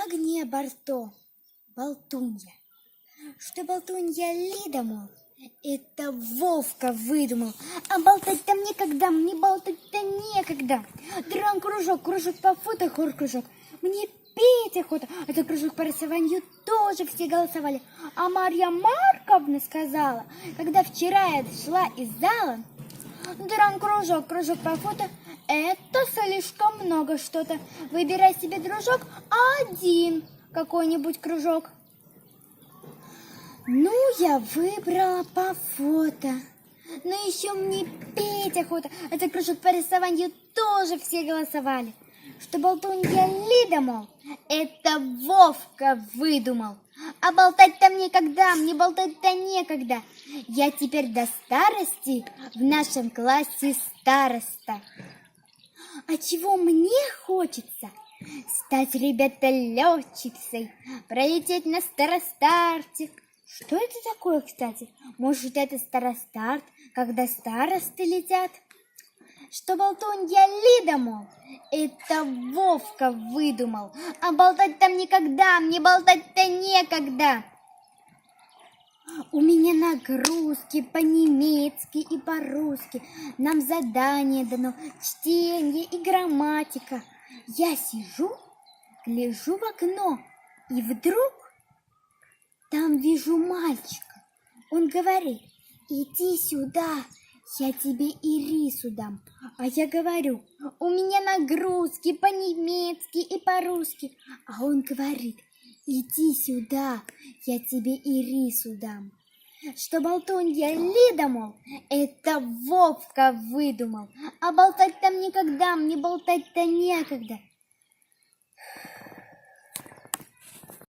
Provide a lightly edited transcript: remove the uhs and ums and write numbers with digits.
Агния Барто, болтунья. Что болтунья Лида, мол, это Вовка выдумал. А болтать-то мне болтать-то некогда. Драм кружок по фото, хор кружок. Мне петь охота, а то кружок по рисованию тоже все голосовали. А Марья Марковна сказала, когда вчера я шла из зала, драм кружок по фото, это слишком много что-то. Выбирай себе, дружок, один какой-нибудь кружок. Ну, я выбрала по фото. Но еще мне петь охота. А за кружок по рисованию тоже все голосовали. Что болтунья Лида, мол, это Вовка выдумал. А болтать-то мне болтать-то некогда. Я теперь до старости в нашем классе староста. А чего мне хочется? Стать, ребята, летчицей, пролететь на старостарте. Что это такое, кстати? Может, это старостарт, когда старосты летят? Что болтунья Лида, мол, это Вовка выдумал. А болтать-то мне болтать-то некогда. У меня нагрузки по-немецки и по-русски. Нам задание дано, чтение и грамматика. Я сижу, гляжу в окно, и вдруг там вижу мальчика. Он говорит: иди сюда, я тебе ирису дам. А я говорю: у меня нагрузки по-немецки и по-русски. А он говорит: иди сюда, я тебе ирису дам. Что болтунья Лида, мол, это Вовка выдумал. А болтать-то мне болтать-то некогда.